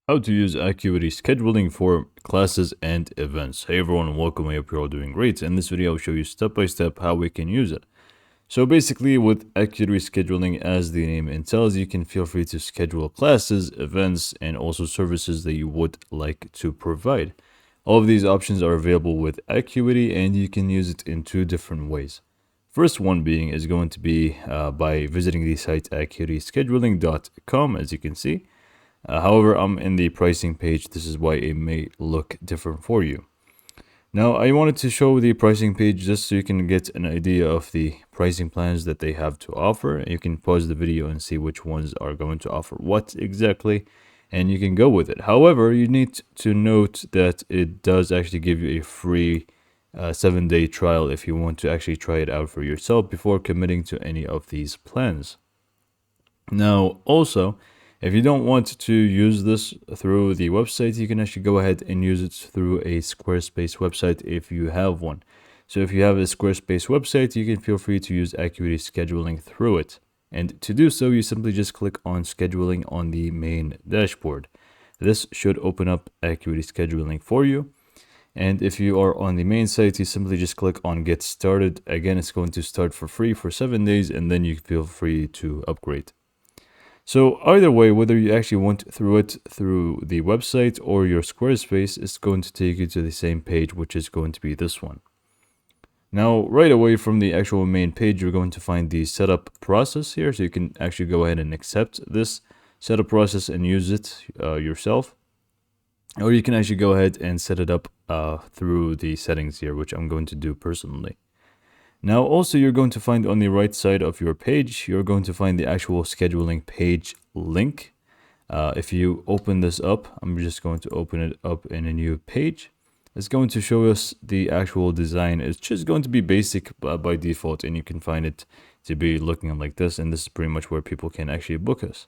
How to use Acuity Scheduling for classes and events. Hey everyone, welcome. I hope you're all doing great. In this video, I'll show you step by step how we can use it. So basically, with Acuity Scheduling, as the name entails, you can feel free to schedule classes, events, and also services that you would like to provide. All of these options are available with Acuity, and you can use it in two different ways. First one being is going to be by visiting the site acuityscheduling.com, as you can see. However, I'm in the pricing page. This is why it may look different for you. Now, I wanted to show the pricing page just so you can get an idea of the pricing plans that they have to offer. You can pause the video and see which ones are going to offer what exactly, and you can go with it. However, you need to note that it does actually give you a free 7-day trial if you want to actually try it out for yourself before committing to any of these plans. Now, also, if you don't want to use this through the website, you can actually go ahead and use it through a Squarespace website if you have one. So if you have a Squarespace website, you can feel free to use Acuity Scheduling through it. And to do so, you simply just click on Scheduling on the main dashboard. This should open up Acuity Scheduling for you. And if you are on the main site, you simply just click on Get Started. Again, it's going to start for free for 7 days, and then you feel free to upgrade. So either way, whether you actually went through it through the website or your Squarespace, it's going to take you to the same page, which is going to be this one. Now, right away from the actual main page, you're going to find the setup process here. So you can actually go ahead and accept this setup process and use it yourself. Or you can actually go ahead and set it up through the settings here, which I'm going to do personally. Now, also, you're going to find on the right side of your page, you're going to find the actual scheduling page link. If you open this up, I'm just going to open it up in a new page. It's going to show us the actual design. It's just going to be basic by default, and you can find it to be looking like this. And this is pretty much where people can actually book us.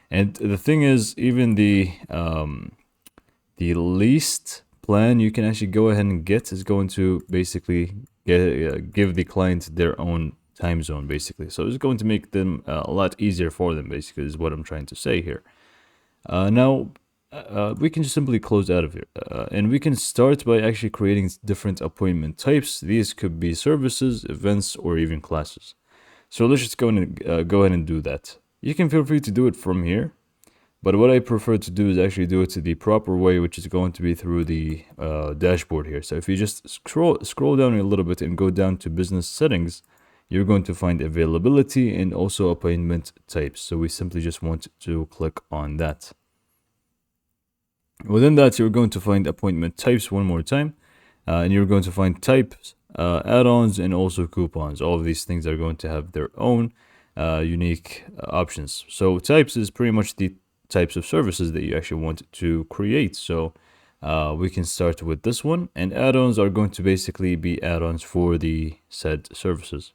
And the thing is, even the least plan you can actually go ahead and get is going to basically give the client their own time zone, basically. So it's going to make them a lot easier for them, basically, is what I'm trying to say here. Now, we can just simply close out of here. And we can start by actually creating different appointment types. These could be services, events, or even classes. So let's just go ahead and do that. You can feel free to do it from here. But what I prefer to do is actually do it the proper way, which is going to be through the dashboard here. So if you just scroll down a little bit and go down to business settings, you're going to find availability and also appointment types. So we simply just want to click on that. Within that, you're going to find appointment types one more time. And you're going to find types, add-ons, and also coupons. All of these things are going to have their own unique options. So types is pretty much the types of services that you actually want to create. So we can start with this one, and add-ons are going to basically be add-ons for the said services.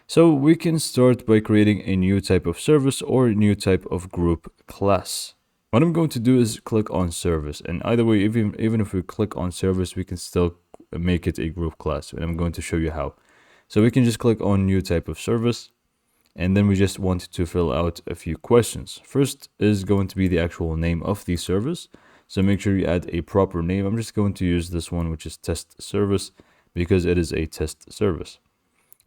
So we can start by creating a new type of service or a new type of group class. What I'm going to do is click on service, and either way, even if we click on service, we can still make it a group class, and I'm going to show you how. So we can just click on new type of service, and then we just want to fill out a few questions. First is going to be the actual name of the service. So make sure you add a proper name. I'm just going to use this one, which is test service, because it is a test service.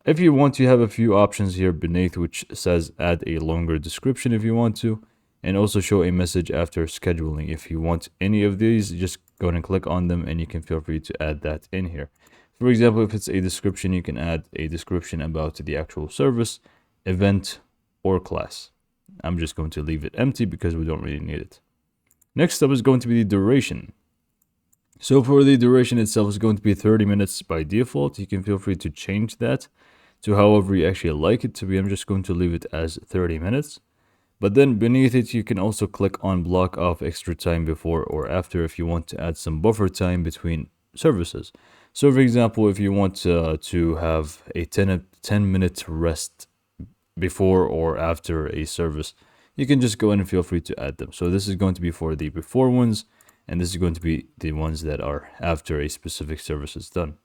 If you want, you have a few options here beneath, which says add a longer description if you want to, and also show a message after scheduling. If you want any of these, just go ahead and click on them, and you can feel free to add that in here. For example, if it's a description, you can add a description about the actual service, event, or class. I'm just going to leave it empty because we don't really need it. Next up is going to be the duration. So for the duration itself, is going to be 30 minutes by default. You can feel free to change that to however you actually like it to be. I'm just going to leave it as 30 minutes. But then beneath it, you can also click on block off extra time before or after if you want to add some buffer time between services. So for example, if you want to have a 10-minute rest before or after a service, you can just go in and feel free to add them. So this is going to be for the before ones, and this is going to be the ones that are after a specific service is done.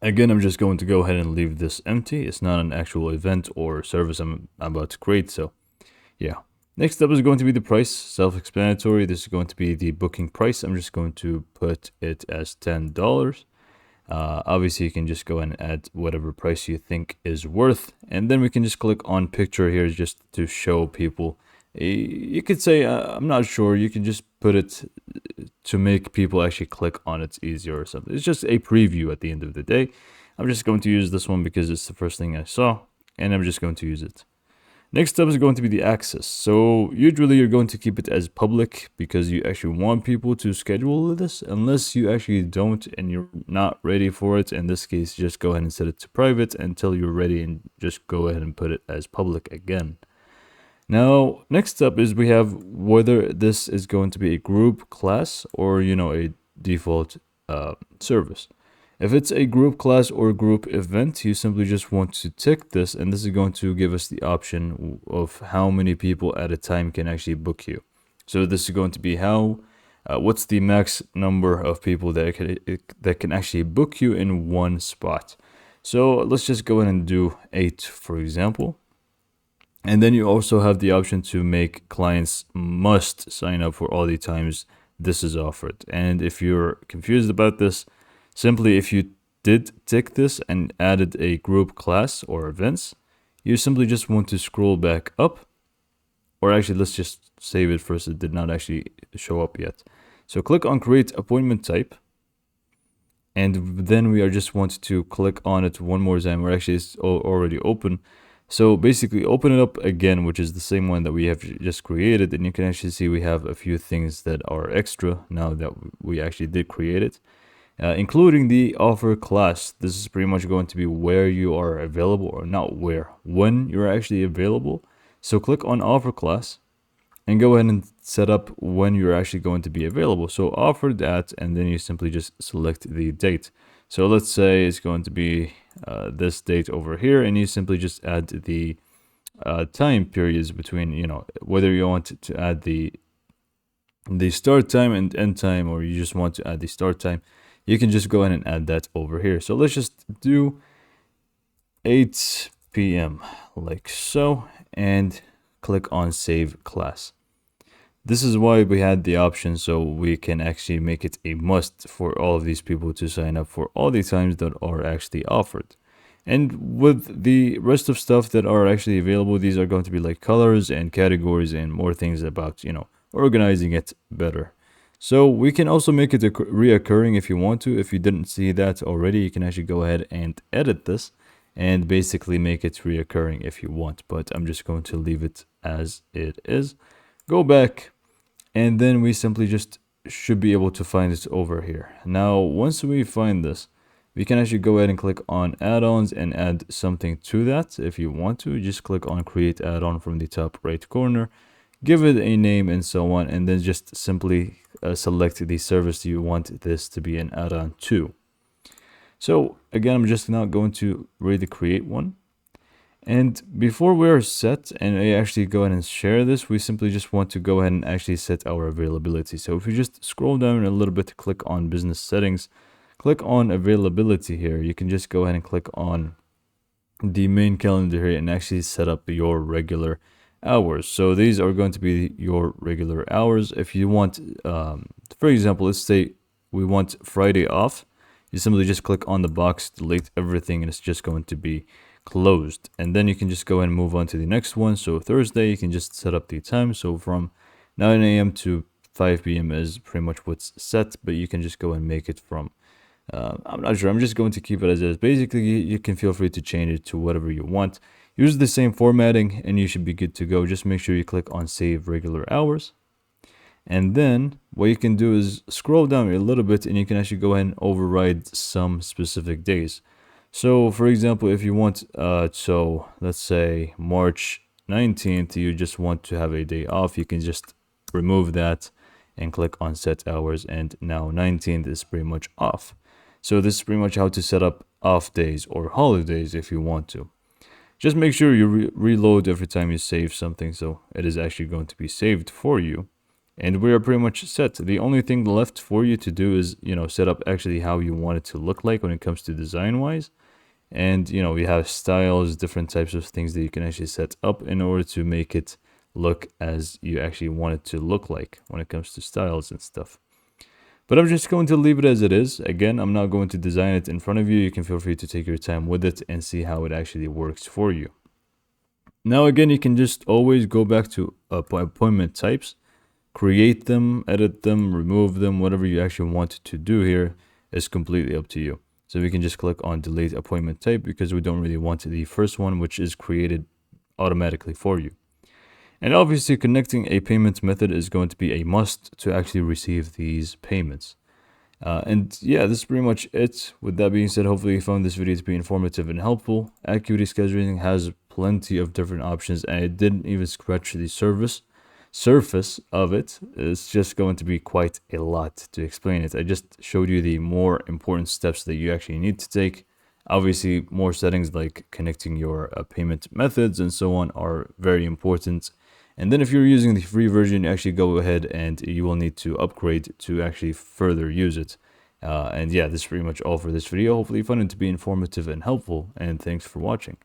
Again, I'm just going to go ahead and leave this empty. It's not an actual event or service I'm about to create, so yeah. Next up is going to be the price, self-explanatory. This is going to be the booking price. I'm just going to put it as $10. Obviously, you can just go and add whatever price you think is worth, and then we can just click on picture here just to show people. You could say, I'm not sure. You can just put it to make people actually click on it easier or something. It's just a preview at the end of the day. I'm just going to use this one because it's the first thing I saw, and I'm just going to use it. Next up is going to be the access. So usually you're going to keep it as public because you actually want people to schedule this. Unless you actually don't and you're not ready for it, in this case, just go ahead and set it to private until you're ready and just go ahead and put it as public again. Now, next up is we have whether this is going to be a group class or, a default service. If it's a group class or group event, you simply just want to tick this, and this is going to give us the option of how many people at a time can actually book you. So this is going to be what's the max number of people that can actually book you in one spot. So let's just go ahead and do 8, for example. And then you also have the option to make clients must sign up for all the times this is offered. And if you're confused about this, simply if you did tick this and added a group class or events, you simply just want to scroll back up. Or actually, let's just save it first. It did not actually show up yet. So click on create appointment type. And then we are just want to click on it one more time. We're actually it's already open. So basically open it up again, which is the same one that we have just created, and you can actually see we have a few things that are extra now that we actually did create it, including the offer class. This is pretty much going to be where you are available, or not where, when you're actually available. So click on offer class and go ahead and set up when you're actually going to be available. So offer that, and then you simply just select the date. So let's say it's going to be this date over here, and you simply just add the time periods between, whether you want to add the start time and end time, or you just want to add the start time, you can just go ahead and add that over here. So let's just do 8 p.m. like so, and click on save class. This is why we had the option, so we can actually make it a must for all of these people to sign up for all the times that are actually offered. And with the rest of stuff that are actually available, these are going to be like colors and categories and more things about, organizing it better. So we can also make it reoccurring if you want to. If you didn't see that already, you can actually go ahead and edit this and basically make it reoccurring if you want. But I'm just going to leave it as it is. Go back. And then we simply just should be able to find it over here. Now, once we find this, we can actually go ahead and click on add-ons and add something to that. If you want to, just click on create add-on from the top right corner, give it a name and so on, and then just simply select the service you want this to be an add-on to. So again, I'm just now going to really create one. And before we're set and I actually go ahead and share this, we simply just want to go ahead and actually set our availability. So if you just scroll down a little bit, click on business settings, click on availability here. You can just go ahead and click on the main calendar here and actually set up your regular hours. So these are going to be your regular hours. If you want, for example, let's say we want Friday off, you simply just click on the box, delete everything, and it's just going to be closed. And then you can just go and move on to the next one. So Thursday, you can just set up the time. So from 9 a.m. to 5 p.m. is pretty much what's set, but you can just go and make it from, I'm not sure. I'm just going to keep it as is. Basically, you can feel free to change it to whatever you want. Use the same formatting and you should be good to go. Just make sure you click on save regular hours. And then what you can do is scroll down a little bit and you can actually go ahead and override some specific days. So for example, if you want, so let's say March 19th, you just want to have a day off, you can just remove that and click on set hours, and now 19th is pretty much off. So this is pretty much how to set up off days or holidays if you want to. Just make sure you reload every time you save something, so it is actually going to be saved for you. And we are pretty much set. The only thing left for you to do is, set up actually how you want it to look like when it comes to design wise. And, we have styles, different types of things that you can actually set up in order to make it look as you actually want it to look like when it comes to styles and stuff. But I'm just going to leave it as it is. Again, I'm not going to design it in front of you. You can feel free to take your time with it and see how it actually works for you. Now, again, you can just always go back to appointment types, create them, edit them, remove them, whatever you actually want to do here is completely up to you. So we can just click on delete appointment type because we don't really want the first one, which is created automatically for you. And obviously connecting a payment method is going to be a must to actually receive these payments. And yeah, this is pretty much it. With that being said, hopefully you found this video to be informative and helpful. Acuity Scheduling has plenty of different options, and it didn't even scratch the surface of it. It's just going to be quite a lot to explain it. I just showed you the more important steps that you actually need to take. Obviously, more settings like connecting your payment methods and so on are very important. And then if you're using the free version, actually go ahead and you will need to upgrade to actually further use it. And yeah, this is pretty much all for this video. Hopefully you found it to be informative and helpful, and thanks for watching.